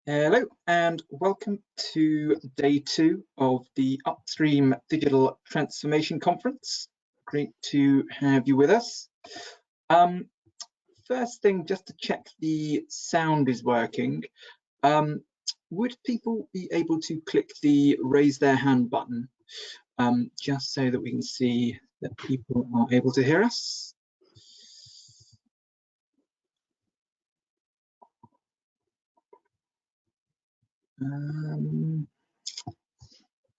Hello and welcome to day 2 of the Upstream Digital Transformation Conference. Great to have you with us. First thing, just to check the sound is working, would people be able to click the raise their hand button just so that we can see that people are able to hear us?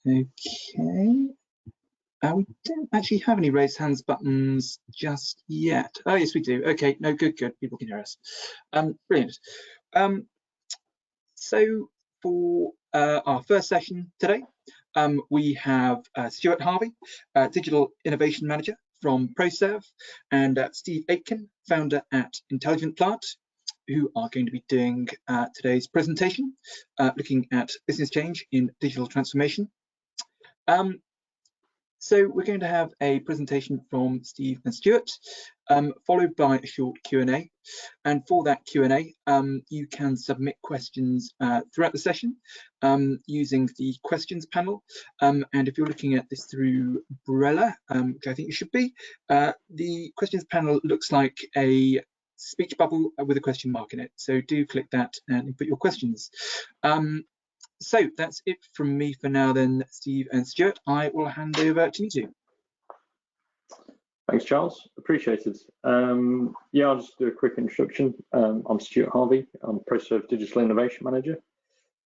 Okay. We don't actually have any raised hands buttons just yet. Oh, yes, we do. Okay, no, good. People can hear us. Brilliant. So for our first session today, we have Stuart Harvey, Digital Innovation Manager from Proserv, and Steve Aitken, founder at Intelligent Plant, who are going to be doing today's presentation, looking at business change in digital transformation. So we're going to have a presentation from Steve and Stuart, followed by a short Q&A. And for that Q&A, you can submit questions throughout the session using the questions panel. And if you're looking at this through Brella, which I think it should be, the questions panel looks like a speech bubble with a question mark in it. So do click that and input your questions. So that's it from me for now then, Steve and Stuart. I will hand over to you two. Thanks, Charles. Appreciated. Yeah, I'll just do a quick introduction. I'm Stuart Harvey. I'm Proserv Digital Innovation Manager.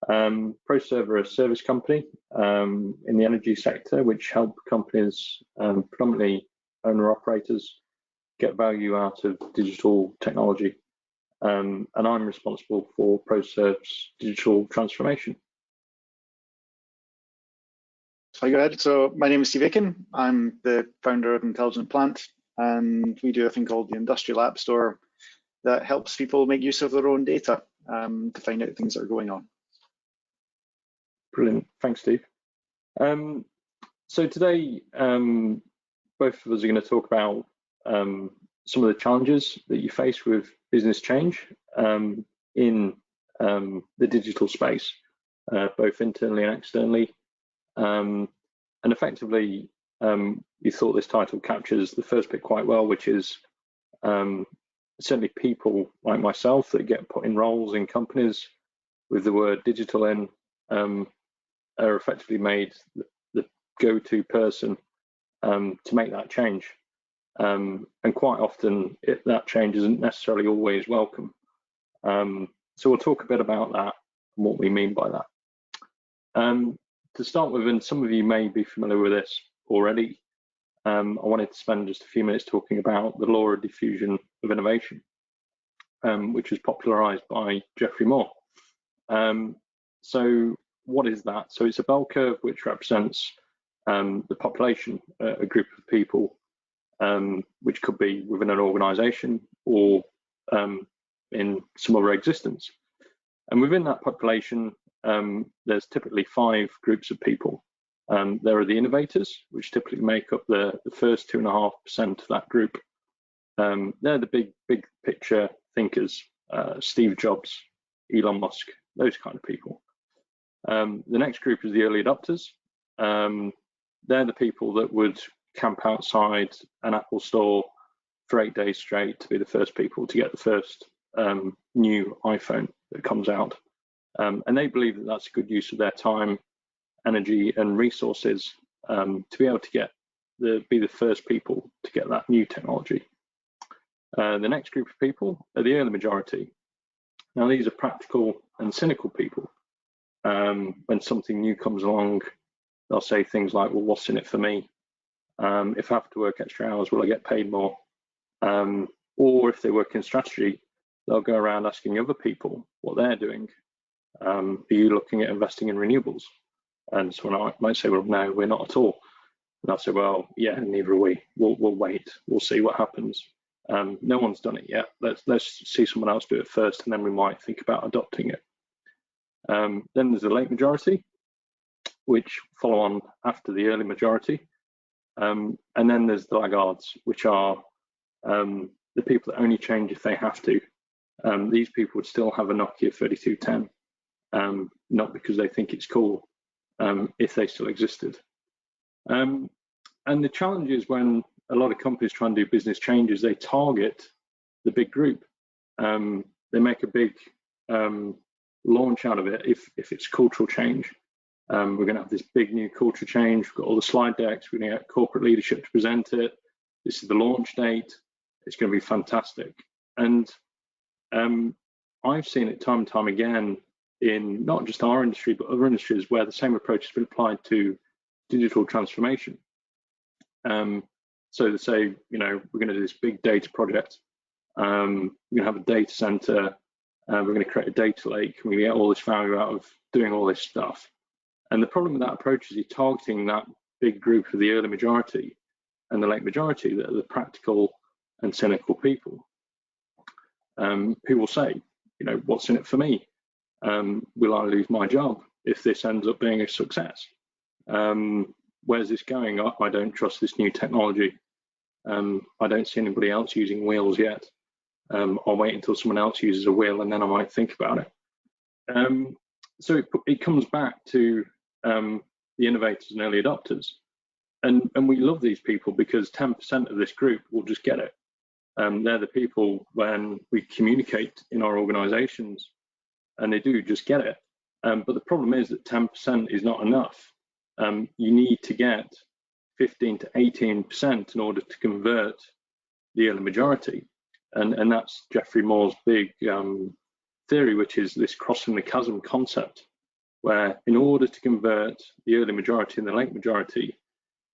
Proserv are a service company in the energy sector, which help companies, predominantly owner-operators, get value out of digital technology. And I'm responsible for Proserv's digital transformation. So I go ahead. So my name is Steve Aitken. I'm the founder of Intelligent Plant, and we do a thing called the Industrial App Store that helps people make use of their own data to find out things that are going on. Brilliant. Thanks, Steve. So today, both of us are going to talk about some of the challenges that you face with business change in the digital space, both internally and externally. And effectively, you thought this title captures the first bit quite well, which is certainly people like myself that get put in roles in companies with the word digital in are effectively made the go-to person to make that change. And quite often that change isn't necessarily always welcome. So we'll talk a bit about that and what we mean by that. To start with, and some of you may be familiar with this already, I wanted to spend just a few minutes talking about the law of diffusion of innovation, which was popularized by Geoffrey Moore. So what is that? So it's a bell curve which represents the population, a group of people, which could be within an organization or in some other existence. And within that population, there's typically 5 groups of people. There are the innovators, which typically make up the first 2.5% of that group. They're the big picture thinkers, Steve Jobs, Elon Musk, those kind of people. The next group is the early adopters. They're the people that would camp outside an Apple store for 8 days straight to be the first people to get the first new iPhone that comes out. And they believe that that's a good use of their time, energy, and resources to be able to be the first people to get that new technology. The next group of people are the early majority. Now, these are practical and cynical people. When something new comes along, they'll say things like, well, what's in it for me? If I have to work extra hours, will I get paid more? Or if they work in strategy, they'll go around asking other people what they're doing. Are you looking at investing in renewables? And someone might say, well, no, we're not at all. And I'll say, well, yeah, neither are we. We'll wait. We'll see what happens. No one's done it yet. Let's see someone else do it first, and then we might think about adopting it. Then there's the late majority, which follow on after the early majority. And then there's the laggards, which are the people that only change if they have to. These people would still have a Nokia 3210 not because they think it's cool, if they still existed. And the challenge is when a lot of companies try and do business changes, they target the big group. They make a big launch out of it if it's cultural change. We're going to have this big new culture change. We've got all the slide decks. We're going to get corporate leadership to present it. This is the launch date. It's going to be fantastic. And I've seen it time and time again in not just our industry, but other industries where the same approach has been applied to digital transformation. So they say, you know, we're going to do this big data project. We're going to have a data center. We're going to create a data lake. We're going to get all this value out of doing all this stuff. And the problem with that approach is you're targeting that big group of the early majority and the late majority that are the practical and cynical people, who will say, you know, what's in it for me? Will I lose my job if this ends up being a success? Where's this going? I don't trust this new technology. I don't see anybody else using wheels yet. I'll wait until someone else uses a wheel and then I might think about it. So it comes back to the innovators and early adopters. And we love these people because 10% of this group will just get it. They're the people when we communicate in our organizations and they do just get it. But the problem is that 10% is not enough. You need to get 15 to 18% in order to convert the early majority. And that's Geoffrey Moore's big theory, which is this crossing the chasm concept, where in order to convert the early majority and the late majority,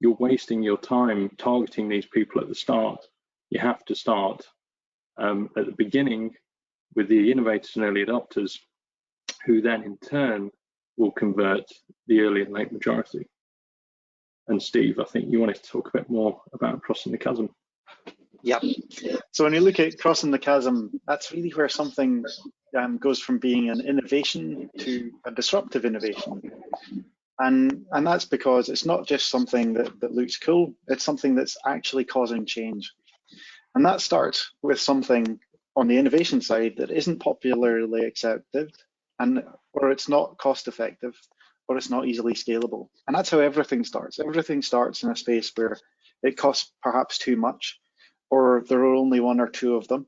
you're wasting your time targeting these people at the start. You have to start at the beginning with the innovators and early adopters, who then in turn will convert the early and late majority. And Steve, I think you wanted to talk a bit more about crossing the chasm. Yeah. So when you look at crossing the chasm, that's really where something goes from being an innovation to a disruptive innovation. And that's because it's not just something that looks cool, it's something that's actually causing change. And that starts with something on the innovation side that isn't popularly accepted, or it's not cost effective, or it's not easily scalable. And that's how everything starts. Everything starts in a space where it costs perhaps too much, or there are only one or two of them.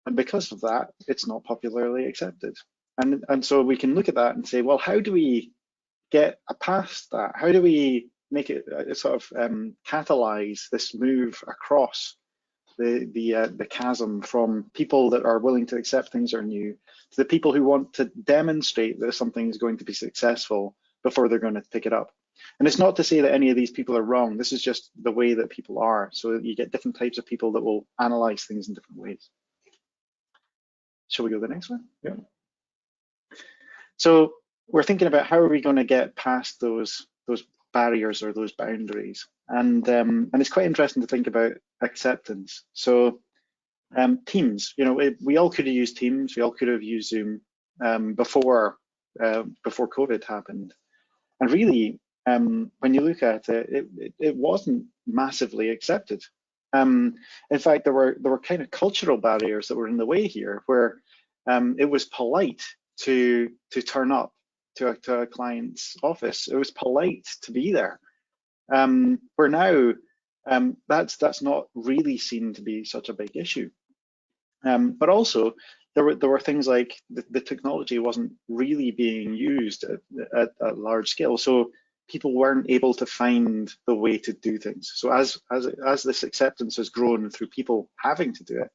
And because of that, it's not popularly accepted. And so we can look at that and say, well, how do we get past that? How do we make it sort of catalyze this move across the chasm from people that are willing to accept things are new to the people who want to demonstrate that something is going to be successful before they're going to pick it up? And it's not to say that any of these people are wrong. This is just the way that people are. So you get different types of people that will analyze things in different ways. Shall we go to the next one? Yeah. So we're thinking about how are we going to get past those barriers or those boundaries, and it's quite interesting to think about acceptance. So Teams, you know, we all could have used Teams, we all could have used Zoom before COVID happened, and really when you look at it, it wasn't massively accepted. In fact, there were kind of cultural barriers that were in the way here, where it was polite to turn up to a client's office. It was polite to be there. Where now that's not really seen to be such a big issue. But also there were things like the technology wasn't really being used at a large scale, so people weren't able to find the way to do things. So as this acceptance has grown through people having to do it,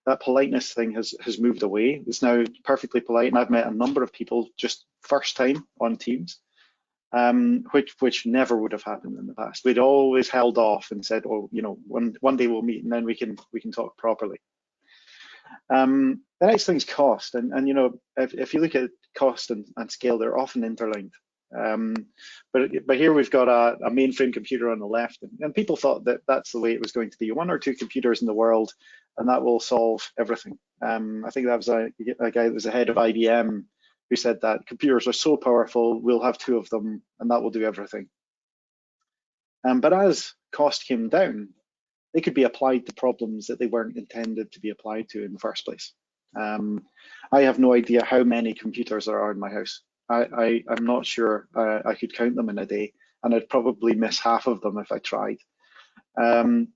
that politeness thing has moved away. It's now perfectly polite, and I've met a number of people just first time on Teams, which never would have happened in the past. We'd always held off and said, oh, you know, one day we'll meet and then we can talk properly. The next thing is cost, and you know, if you look at cost and scale, they're often interlinked. But here we've got a mainframe computer on the left, and people thought that that's the way it was going to be. One or two computers in the world, and that will solve everything. I think that was a guy that was the head of IBM who said that computers are so powerful, we'll have two of them, and that will do everything. But as cost came down, they could be applied to problems that they weren't intended to be applied to in the first place. I have no idea how many computers there are in my house. I'm not sure I could count them in a day, and I'd probably miss half of them if I tried.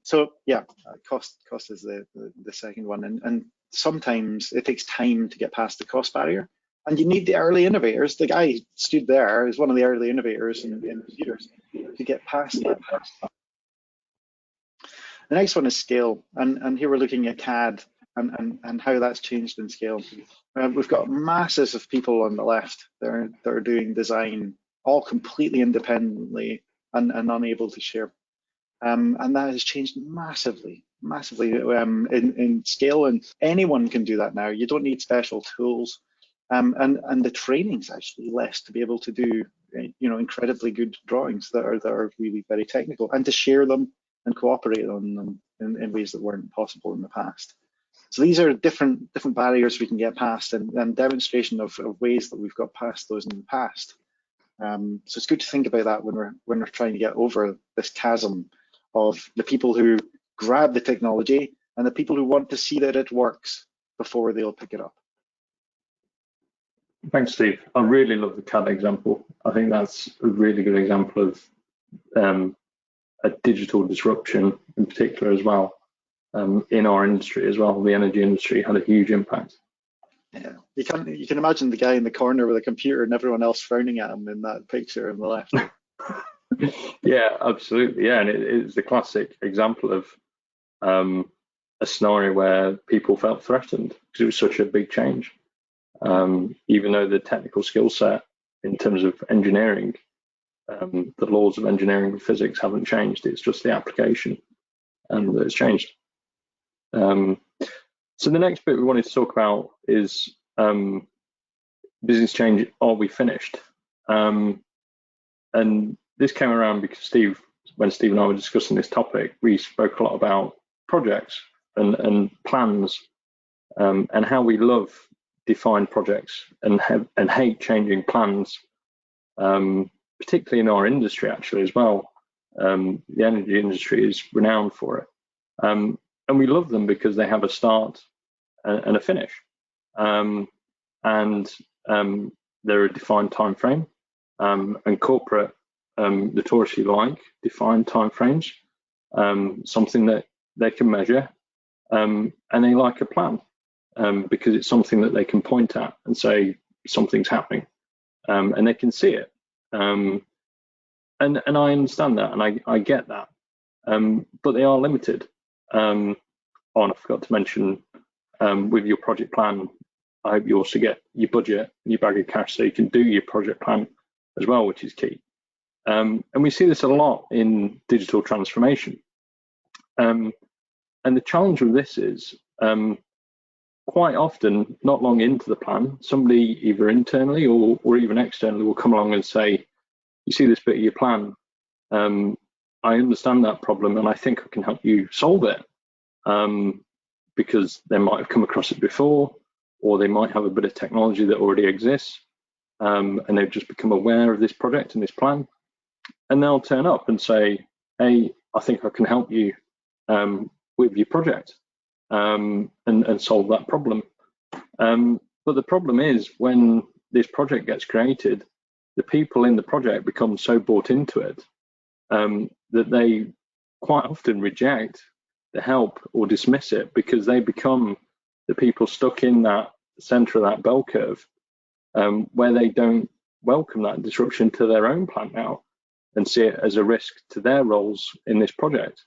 So yeah, cost is the second one, and sometimes it takes time to get past the cost barrier, and you need the early innovators. The guy stood there is one of the early innovators in computers to get past that. The next one is scale, and here we're looking at CAD and how that's changed in scale. We've got masses of people on the left that are doing design all completely independently and unable to share. And that has changed massively in scale, and anyone can do that now. You don't need special tools, and the training's actually less to be able to do, incredibly good drawings that are really very technical, and to share them and cooperate on them in ways that weren't possible in the past. So these are different barriers we can get past, and demonstration of ways that we've got past those in the past. So it's good to think about that when we're trying to get over this chasm of the people who grab the technology and the people who want to see that it works before they'll pick it up. Thanks, Steve. I really love the CAD example. I think that's a really good example of a digital disruption in particular as well, in our industry as well. The energy industry had a huge impact. Yeah, you can imagine the guy in the corner with a computer and everyone else frowning at him in that picture on the left. Yeah, absolutely. Yeah, and it's the classic example of a scenario where people felt threatened because it was such a big change. Even though the technical skill set in terms of engineering, the laws of engineering and physics haven't changed. It's just the application that's changed. So the next bit we wanted to talk about is business change. Are we finished? And this came around because when Steve and I were discussing this topic, we spoke a lot about projects and plans, and how we love defined projects and hate changing plans, particularly in our industry actually as well. The energy industry is renowned for it, and we love them because they have a start and a finish, and they're a defined time frame, and corporate notoriously like defined timeframes, something that they can measure, and they like a plan, because it's something that they can point at and say something's happening, and they can see it. And I understand that, and I get that, but they are limited. And I forgot to mention, with your project plan, I hope you also get your budget and your bag of cash so you can do your project plan as well, which is key. And we see this a lot in digital transformation. And the challenge with this is, quite often, not long into the plan, somebody either internally or even externally will come along and say, you see this bit of your plan, I understand that problem and I think I can help you solve it, because they might have come across it before, or they might have a bit of technology that already exists, and they've just become aware of this project and this plan, and they'll turn up and say, hey, I think I can help you with your project, and solve that problem. But the problem is, when this project gets created, the people in the project become so bought into it that they quite often reject the help or dismiss it, because they become the people stuck in that center of that bell curve, where they don't welcome that disruption to their own plant now and see it as a risk to their roles in this project.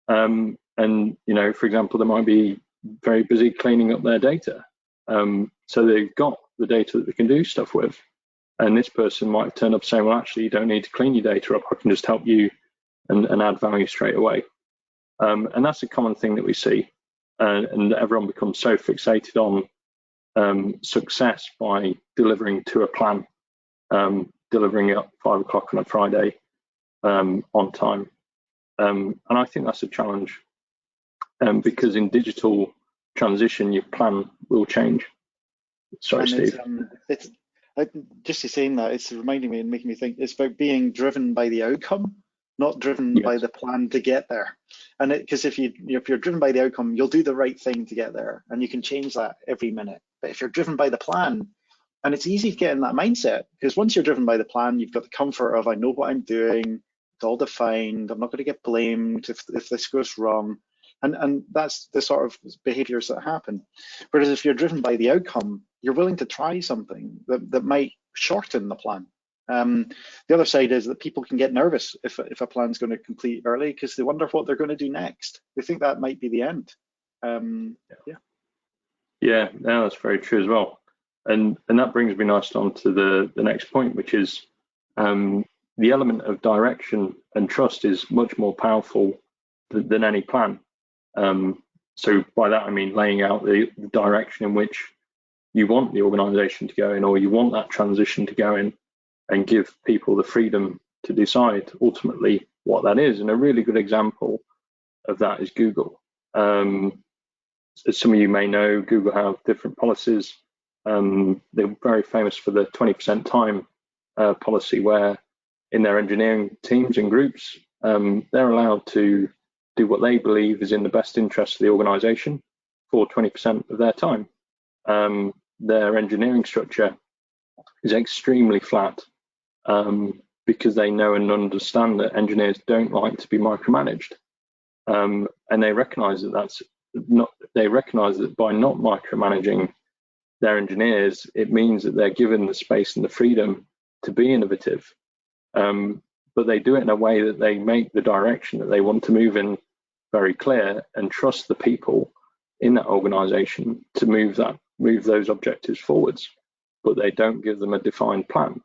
And for example, they might be very busy cleaning up their data, so they've got the data that they can do stuff with, and this person might turn up saying, well, actually, you don't need to clean your data up, I can just help you and add value straight away. And that's a common thing that we see, and everyone becomes so fixated on success by delivering to a plan, delivering at 5 o'clock on a Friday, on time. And I think that's a challenge, because in digital transition, your plan will change. Sorry, and Steve. Just saying that, it's reminding me and making me think, it's about being driven by the outcome not driven Yes. by the plan to get there. And because if you're driven by the outcome, you'll do the right thing to get there, and you can change that every minute. But if you're driven by the plan, and it's easy to get in that mindset, because once you're driven by the plan, you've got the comfort of, I know what I'm doing, it's all defined, I'm not going to get blamed if this goes wrong. And that's the sort of behaviors that happen. Whereas if you're driven by the outcome, you're willing to try something that might shorten the plan. The other side is that people can get nervous if a plan's going to complete early, because they wonder what they're going to do next. They think that might be the end. Yeah, no, that's very true as well. And that brings me nicely on to the next point, which is the element of direction and trust is much more powerful than any plan. So by that I mean laying out the direction in which you want the organisation to go in, or you want that transition to go in, and give people the freedom to decide ultimately what that is. And a really good example of that is Google. As some of you may know, Google have different policies. They're very famous for the 20% time policy, where in their engineering teams and groups, they're allowed to do what they believe is in the best interest of the organisation for 20% of their time. Their engineering structure is extremely flat because they know and understand that engineers don't like to be micromanaged, and they recognise that by not micromanaging their engineers, it means that they're given the space and the freedom to be innovative. But they do it in a way that they make the direction that they want to move in very clear, and trust the people in that organisation to move those objectives forwards, but they don't give them a defined plan.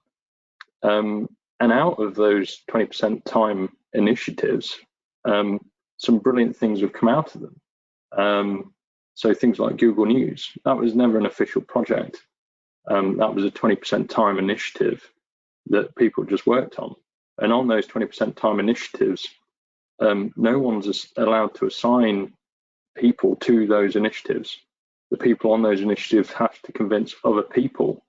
And out of those 20% time initiatives, some brilliant things have come out of them. So things like Google News, that was never an official project. That was a 20% time initiative that people just worked on. And on those 20% time initiatives, no one's allowed to assign people to those initiatives. The people on those initiatives have to convince other people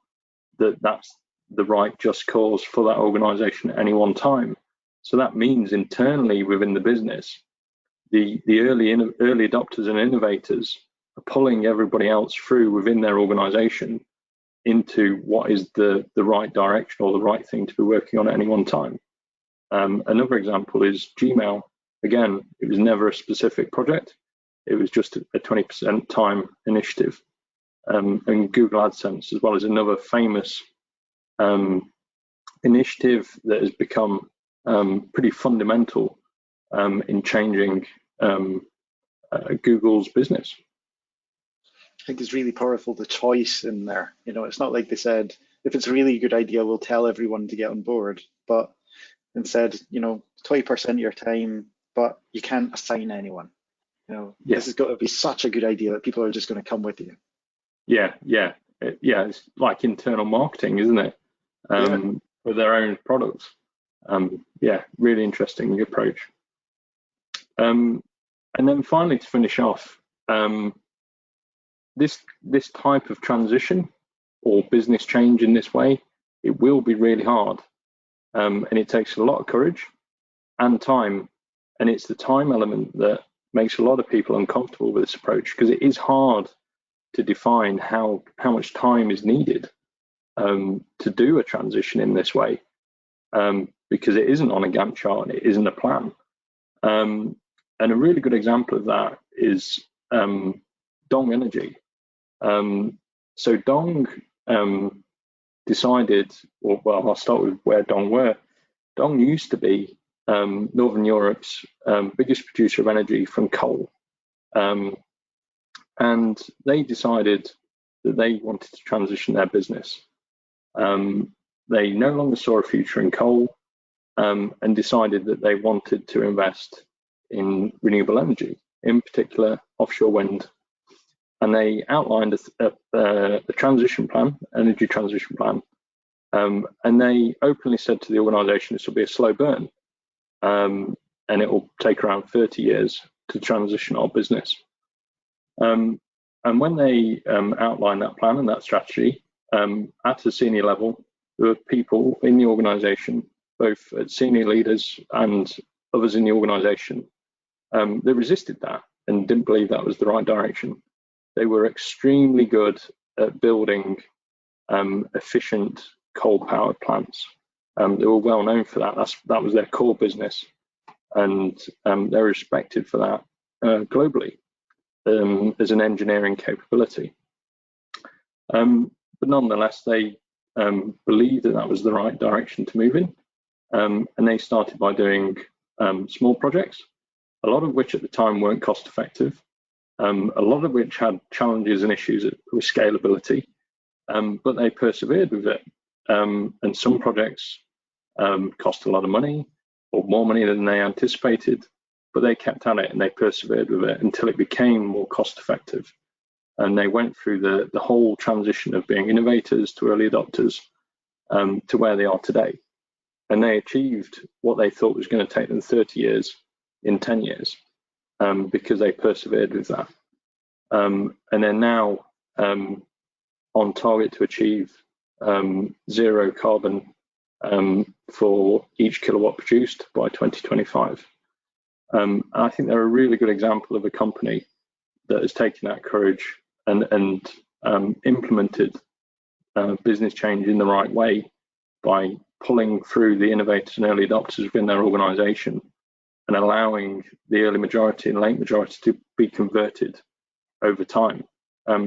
that that's the right just cause for that organisation at any one time. So that means internally within the business, the early adopters and innovators are pulling everybody else through within their organisation into what is the right direction or the right thing to be working on at any one time. Another example is Gmail. Again, it was never a specific project. It was just a 20% time initiative. And Google AdSense, as well as another famous initiative that has become pretty fundamental in changing Google's business. I think it's really powerful, the choice in there. It's not like they said, if it's a really good idea, we'll tell everyone to get on board. But instead, 20% of your time, but you can't assign anyone. This has got to be such a good idea that people are just going to come with you. Yeah. It's like internal marketing, isn't it? For their own products. Really interesting approach. And then finally, to finish off, this type of transition or business change in this way, it will be really hard, and it takes a lot of courage and time. And it's the time element that makes a lot of people uncomfortable with this approach, because it is hard to define how much time is needed to do a transition in this way, because it isn't on a Gantt chart and it isn't a plan. And a really good example of that is Dong Energy. So Dong decided, I'll start with where Dong were. Dong used to be Northern Europe's biggest producer of energy from coal. And they decided that they wanted to transition their business. They no longer saw a future in coal, and decided that they wanted to invest in renewable energy, in particular offshore wind. And they outlined a transition plan, energy transition plan, and they openly said to the organisation this will be a slow burn, and it will take around 30 years to transition our business. And when they outlined that plan and that strategy, at a senior level, there were people in the organisation, both at senior leaders and others in the organisation, they resisted that and didn't believe that was the right direction. They were extremely good at building efficient coal-powered plants. They were well known for that. That was their core business, and they're respected for that globally as an engineering capability. But nonetheless, they believed that that was the right direction to move in, and they started by doing small projects, a lot of which at the time weren't cost effective, a lot of which had challenges and issues with scalability, but they persevered with it. And some projects cost a lot of money, or more money than they anticipated, but they kept at it and they persevered with it until it became more cost effective. And they went through the whole transition of being innovators to early adopters to where they are today. And they achieved what they thought was going to take them 30 years in 10 years because they persevered with that. And they're now on target to achieve 0 carbon for each kilowatt produced by 2025. I think they're a really good example of a company that has taken that courage and implemented business change in the right way by pulling through the innovators and early adopters within their organisation and allowing the early majority and late majority to be converted over time.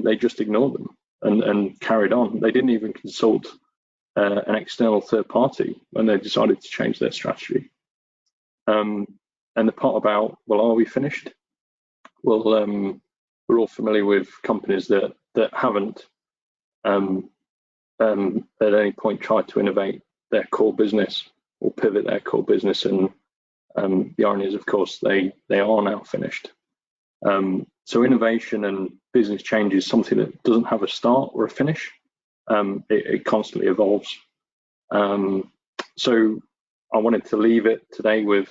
They just ignored them and carried on. They didn't even consult an external third party when they decided to change their strategy. And the part about, well, are we finished? Well, we're all familiar with companies that haven't at any point tried to innovate their core business or pivot their core business, and the irony is, of course, they are now finished. So innovation and business change is something that doesn't have a start or a finish. It constantly evolves. So I wanted to leave it today with,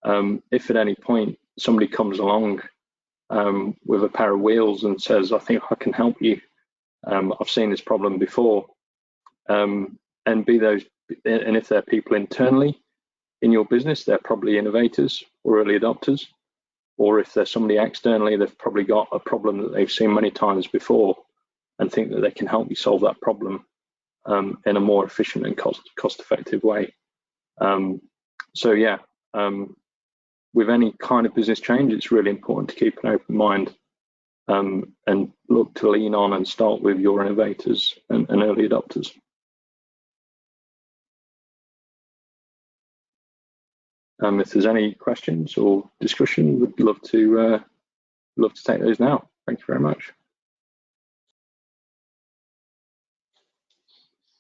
if at any point somebody comes along with a pair of wheels and says, I think I can help you, I've seen this problem before, and if they're people internally in your business, they're probably innovators or early adopters, or if there's somebody externally, they've probably got a problem that they've seen many times before and think that they can help you solve that problem in a more efficient and cost-effective way. So yeah, with any kind of business change, it's really important to keep an open mind and look to lean on and start with your innovators and early adopters. If there's any questions or discussion, we'd love to take those now. Thank you very much.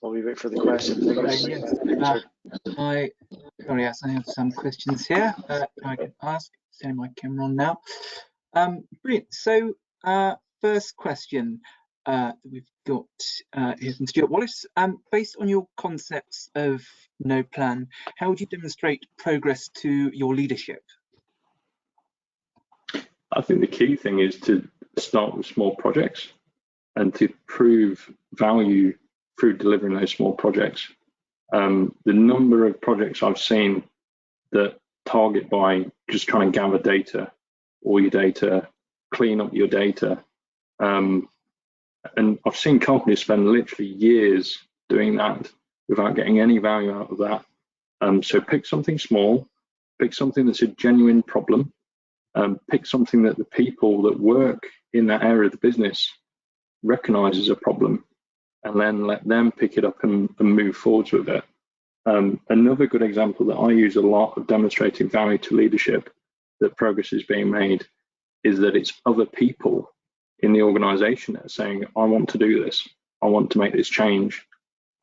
While we wait for the questions, yes, I have some questions here I can ask. Setting my camera on now. Brilliant. So first question that we've got here from Stuart Wallace. Based on your concepts of no plan, how would you demonstrate progress to your leadership? I think the key thing is to start with small projects and to prove value through delivering those small projects. The number of projects I've seen that target by just trying to gather data, all your data, clean up your data, and I've seen companies spend literally years doing that without getting any value out of that. So pick something small, pick something that's a genuine problem, pick something that the people that work in that area of the business recognize as a problem, and then let them pick it up and move forwards with it. Another good example that I use a lot of demonstrating value to leadership, that progress is being made, is that it's other people in the organization that are saying, I want to do this, I want to make this change,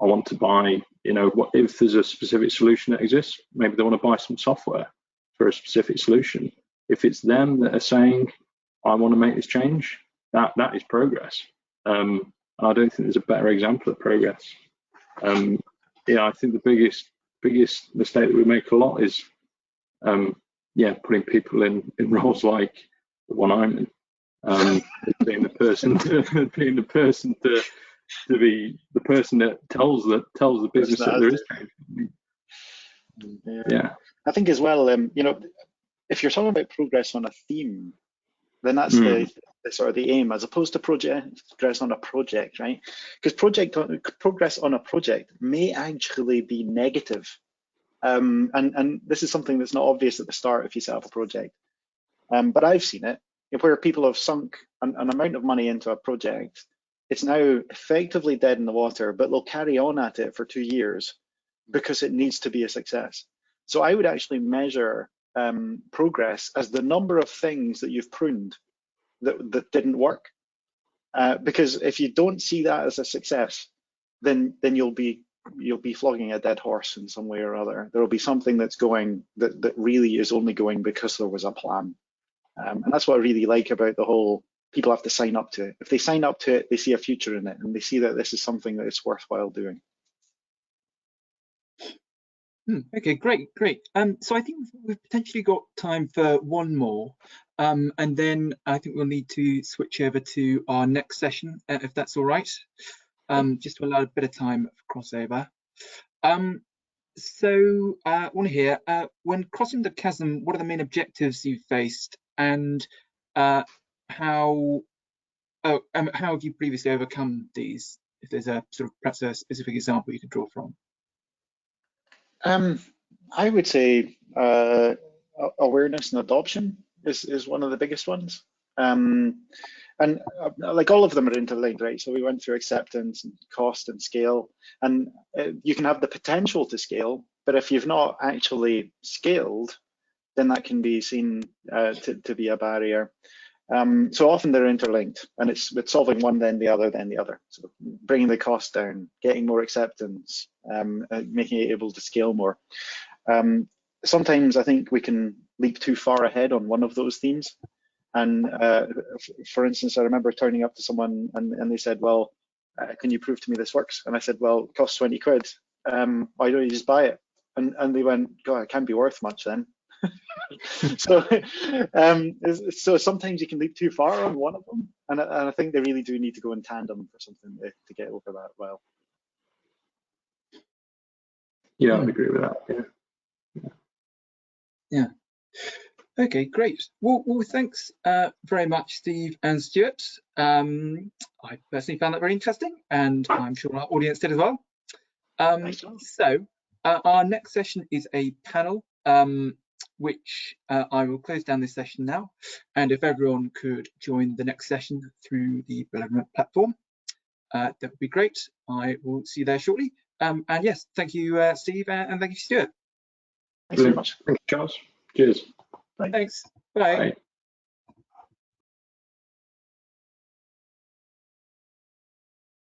I want to buy, what if there's a specific solution that exists, maybe they want to buy some software for a specific solution. If it's them that are saying, I want to make this change, that is progress. I don't think there's a better example of progress. I think the biggest mistake that we make a lot is putting people in roles like the one I'm in, being the person to be the person that tells the business that there is change. Yeah. I think as well, you know, if you're talking about progress on a theme, then that's the sort of the aim, as opposed to progress on a project, right? Because progress on a project may actually be negative. And this is something that's not obvious at the start if you set up a project. But I've seen it, where people have sunk an amount of money into a project. It's now effectively dead in the water, but they'll carry on at it for 2 years because it needs to be a success. So I would actually measure progress as the number of things that you've pruned that didn't work. Because if you don't see that as a success, then you'll be flogging a dead horse in some way or other. There will be something that's going that really is only going because there was a plan. And that's what I really like about the whole, people have to sign up to it. If they sign up to it, they see a future in it, and they see that this is something that is worthwhile doing. Okay, great. So I think we've potentially got time for one more, and then I think we'll need to switch over to our next session, if that's all right, just to allow a bit of time for crossover. So I want to hear, when crossing the chasm, what are the main objectives you've faced, and how have you previously overcome these? If there's a sort of perhaps a specific example you could draw from. I would say awareness and adoption is one of the biggest ones. And like all of them are interlinked, right? So we went through acceptance and cost and scale, and you can have the potential to scale, but if you've not actually scaled, then that can be seen to be a barrier. So often they're interlinked, and it's solving one, then the other, then the other. So bringing the cost down, getting more acceptance, making it able to scale more. Sometimes I think we can leap too far ahead on one of those themes. And for instance, I remember turning up to someone and they said, well, can you prove to me this works? And I said, well, it costs 20 quid. Why don't you just buy it? And they went, God, it can't be worth much then. So sometimes you can leap too far on one of them, and I think they really do need to go in tandem for something to get over that well. Yeah, I would agree with that. Yeah. Okay, great. Well, thanks very much, Steve and Stuart. I personally found that very interesting, and I'm sure our audience did as well. So our next session is a panel, which I will close down this session now. And if everyone could join the next session through the Benevolent platform, that would be great. I will see you there shortly. And yes, thank you, Steve, and thank you, Stuart. Thanks very much. Thank you, Charles. Cheers. Bye. Thanks. Bye. Bye.